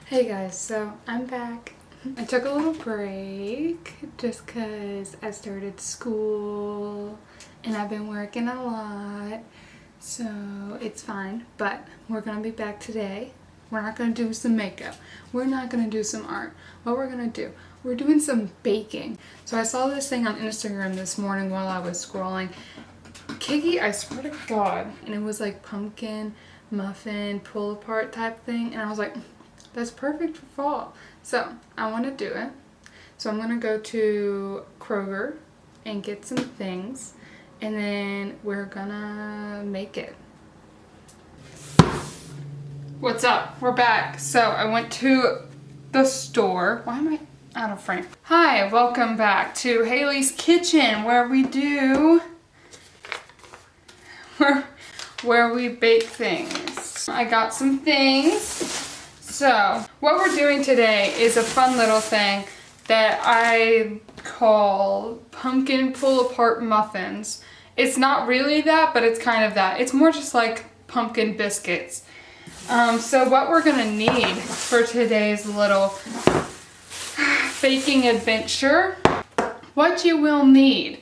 Hey guys, so I'm back. I took a little break just because I started school and I've been working a lot, so it's fine, but we're gonna be back today. We're not gonna do some makeup. We're not gonna do some art. What we're gonna do, we're doing some baking. So I saw this thing on Instagram this morning while I was scrolling. Kiki, I swear to God, and it was like pumpkin muffin pull apart type thing, and I was like, that's perfect for fall. So I want to do it. So I'm gonna go to Kroger and get some things, and then we're gonna make it. What's up? We're back. So I went to the store. Why am I out of frame? Hi, welcome back to Haley's Kitchen, where we do where we bake things. I got some things. So what we're doing today is a fun little thing that I call pumpkin pull apart muffins. It's not really that, but it's kind of that. It's more just like pumpkin biscuits. So what we're gonna need for today's little baking adventure, what you will need,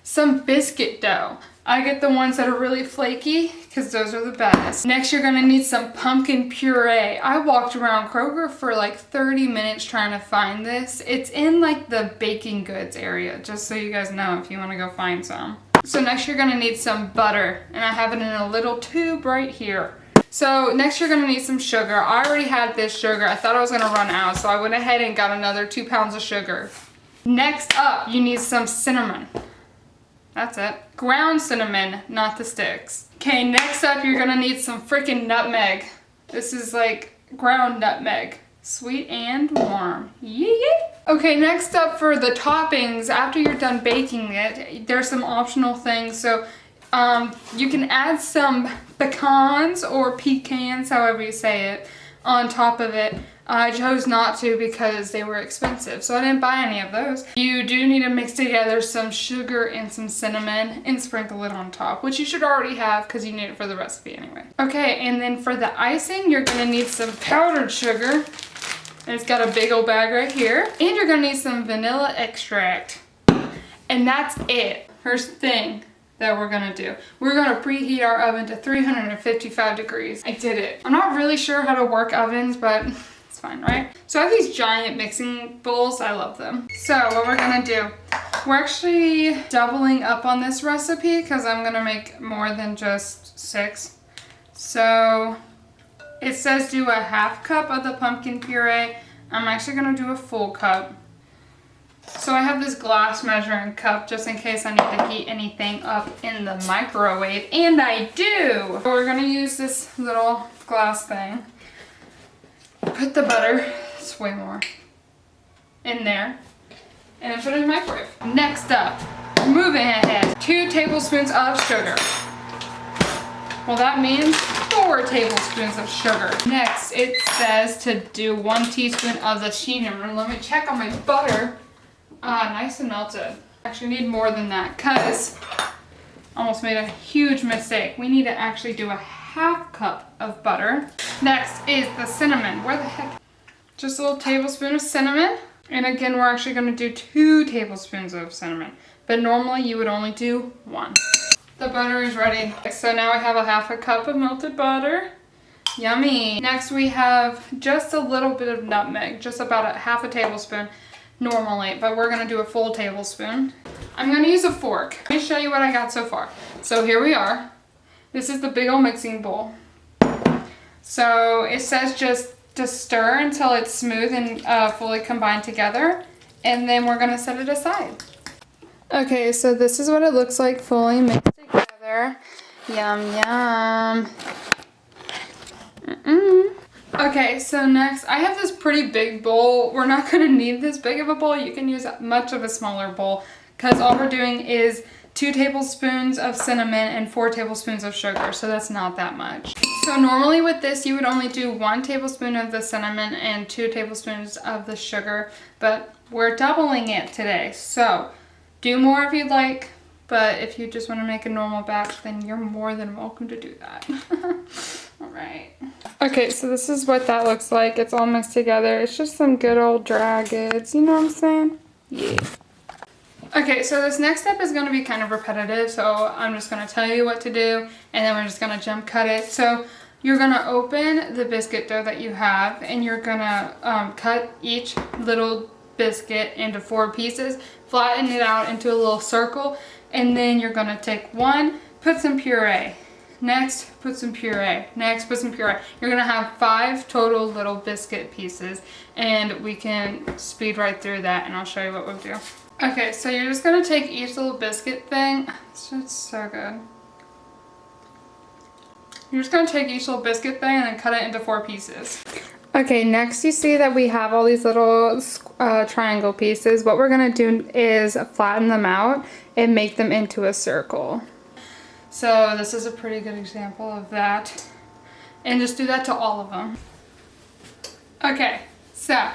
some biscuit dough. I get the ones that are really flaky because those are the best. Next, you're gonna need some pumpkin puree. I walked around Kroger for like 30 minutes trying to find this. It's in like the baking goods area, just so you guys know if you wanna go find some. So next you're gonna need some butter, and I have it in a little tube right here. So next you're gonna need some sugar. I already had this sugar. I thought I was gonna run out, so I went ahead and got another 2 pounds of sugar. Next up, you need some cinnamon. That's it. Ground cinnamon, not the sticks. Okay, next up you're gonna need some freaking nutmeg. This is like ground nutmeg. Sweet and warm. Yee. Okay, next up for the toppings, after you're done baking it, there's some optional things. So you can add some pecans or pecans, however you say it, on top of it. I chose not to because they were expensive, so I didn't buy any of those. You do need to mix together some sugar and some cinnamon and sprinkle it on top, which you should already have because you need it for the recipe anyway. Okay, and then for the icing, you're gonna need some powdered sugar. And it's got a big old bag right here. And you're gonna need some vanilla extract. And that's it. Here's the thing that we're gonna do. We're gonna preheat our oven to 355 degrees. I did it. I'm not really sure how to work ovens, but it's fine, right? So I have these giant mixing bowls. I love them. So what we're gonna do, we're actually doubling up on this recipe because I'm gonna make more than just 6. So it says do a half cup of the pumpkin puree. I'm actually gonna do a full cup. So I have this glass measuring cup just in case I need to heat anything up in the microwave, and I do! So we're gonna use this little glass thing. Put the butter, it's way more, in there, and then put it in the microwave. Next up, moving ahead, 2 tablespoons of sugar. Well, that means 4 tablespoons of sugar. Next, it says to do 1 teaspoon of the cinnamon. Let me check on my butter. Nice and melted. Actually need more than that because almost made a huge mistake. We need to actually do a half cup of butter. Next is the cinnamon. Where the heck? Just a little tablespoon of cinnamon. And again, we're actually gonna do 2 tablespoons of cinnamon, but normally you would only do 1. The butter is ready. So now I have a half a cup of melted butter. Yummy. Next we have just a little bit of nutmeg, just about a half a tablespoon normally, but we're gonna do a full tablespoon. I'm gonna use a fork. Let me show you what I got so far. So here we are. This is the big old mixing bowl. So it says just to stir until it's smooth and fully combined together, and then we're gonna set it aside. Okay, so this is what it looks like fully mixed together. Yum, yum. Okay, so next, I have this pretty big bowl. We're not gonna need this big of a bowl. You can use much of a smaller bowl because all we're doing is 2 tablespoons of cinnamon and 4 tablespoons of sugar, so that's not that much. So normally with this, you would only do 1 tablespoon of the cinnamon and 2 tablespoons of the sugar, but we're doubling it today. So do more if you'd like, but if you just want to make a normal batch, then you're more than welcome to do that. All right. Okay, so this is what that looks like. It's all mixed together. It's just some good old dry goods. You know what I'm saying? Yeah. Okay, so this next step is going to be kind of repetitive, so I'm just going to tell you what to do, and then we're just going to jump cut it. So you're going to open the biscuit dough that you have, and you're going to cut each little biscuit into 4 pieces, flatten it out into a little circle, and then you're going to take one, put some puree. Next, put some puree. Next, put some puree. You're going to have 5 total little biscuit pieces, and we can speed right through that, and I'll show you what we'll do. Okay, so you're just going to take each little biscuit thing. It's so good. You're just going to take each little biscuit thing and then cut it into 4 pieces. Okay, next you see that we have all these little triangle pieces. What we're going to do is flatten them out and make them into a circle. So this is a pretty good example of that. And just do that to all of them. Okay, so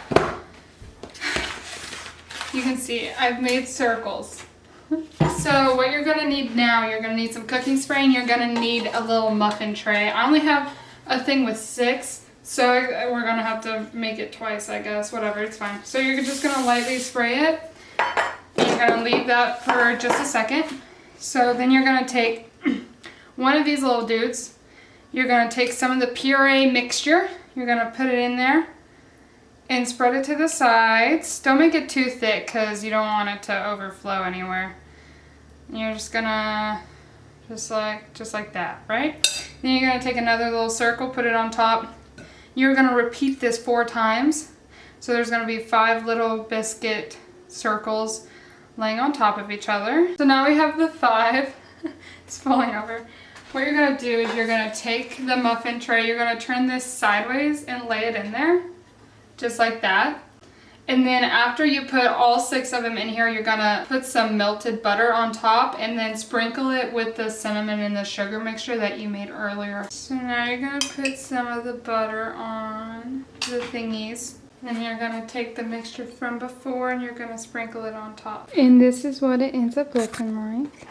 you can see I've made circles. So what you're gonna need now, you're gonna need some cooking spray and you're gonna need a little muffin tray. I only have a thing with 6, so we're gonna have to make it twice, I guess. Whatever, it's fine. So you're just gonna lightly spray it. And you're gonna leave that for just a second. So then you're gonna take one of these little dudes. You're gonna take some of the puree mixture. You're gonna put it in there and spread it to the sides. Don't make it too thick because you don't want it to overflow anywhere. And you're just gonna, just like that, right? Then you're gonna take another little circle, put it on top. You're gonna repeat this 4 times. So there's gonna be 5 little biscuit circles laying on top of each other. So now we have the 5. It's falling over. What you're gonna do is you're gonna take the muffin tray, you're gonna turn this sideways and lay it in there. Just like that. And then after you put all 6 of them in here, you're gonna put some melted butter on top and then sprinkle it with the cinnamon and the sugar mixture that you made earlier. So now you're gonna put some of the butter on the thingies. And you're gonna take the mixture from before and you're gonna sprinkle it on top. And this is what it ends up looking like.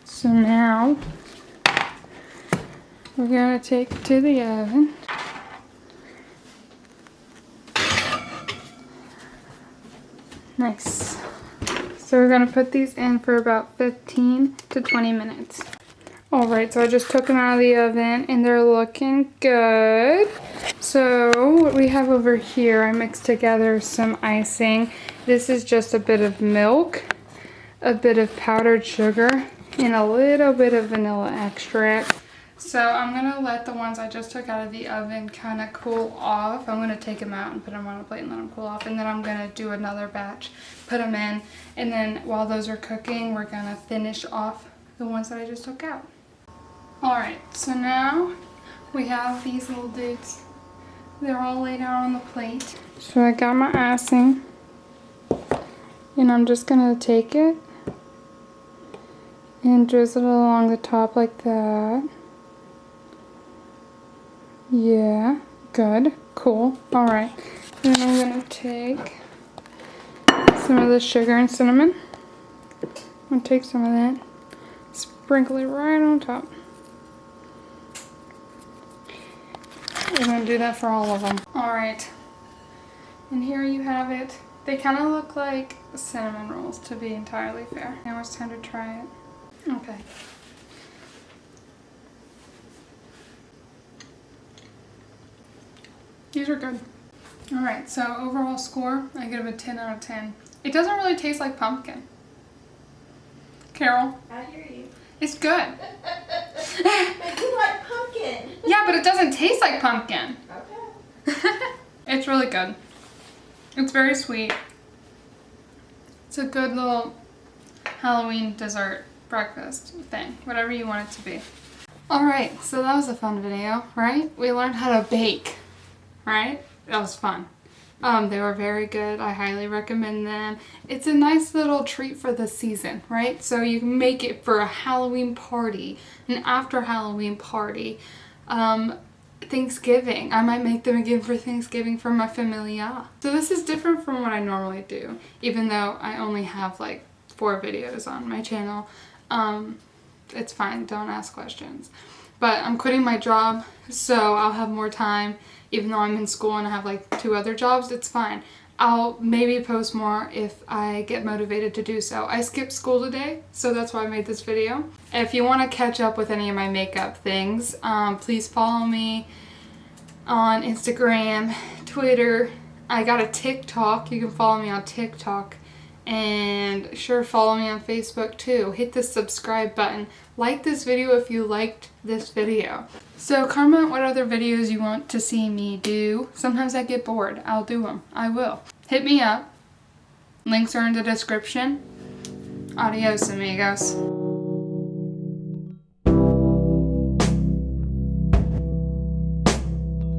So now we're gonna take it to the oven. Nice. So we're gonna put these in for about 15 to 20 minutes. Alright, so I just took them out of the oven and they're looking good. So what we have over here, I mixed together some icing. This is just a bit of milk, a bit of powdered sugar, and a little bit of vanilla extract. So I'm gonna let the ones I just took out of the oven kind of cool off. I'm gonna take them out and put them on a plate and let them cool off. And then I'm gonna do another batch, put them in. And then while those are cooking, we're gonna finish off the ones that I just took out. All right, so now we have these little dudes. They're all laid out on the plate. So I got my icing and I'm just gonna take it and drizzle it along the top like that. Yeah, good, cool. All right, then I'm gonna take some of the sugar and cinnamon. I'm gonna take some of that, sprinkle it right on top. We're gonna do that for all of them. All right, and here you have it. They kind of look like cinnamon rolls, to be entirely fair. Now it's time to try it. Okay. These are good. Alright, so overall score, I give them a 10 out of 10. It doesn't really taste like pumpkin. Carol? I hear you. It's good. But you like pumpkin. Yeah, but it doesn't taste like pumpkin. Okay. It's really good. It's very sweet. It's a good little Halloween dessert breakfast thing, whatever you want it to be. Alright, so that was a fun video, right? We learned how to bake. Right? That was fun. They were very good. I highly recommend them. It's a nice little treat for the season, right? So you can make it for a Halloween party, an after Halloween party, Thanksgiving. I might make them again for Thanksgiving for my familia. So this is different from what I normally do, even though I only have like 4 videos on my channel. It's fine. Don't ask questions. But I'm quitting my job, so I'll have more time. Even though I'm in school and I have like 2 other jobs, it's fine. I'll maybe post more if I get motivated to do so. I skipped school today, so that's why I made this video. If you want to catch up with any of my makeup things, please follow me on Instagram, Twitter. I got a TikTok. You can follow me on TikTok. And sure, follow me on Facebook too. Hit the subscribe button. Like this video if you liked this video. So comment what other videos you want to see me do. Sometimes I get bored. I'll do them. I will. Hit me up. Links are in the description. Adios, amigos.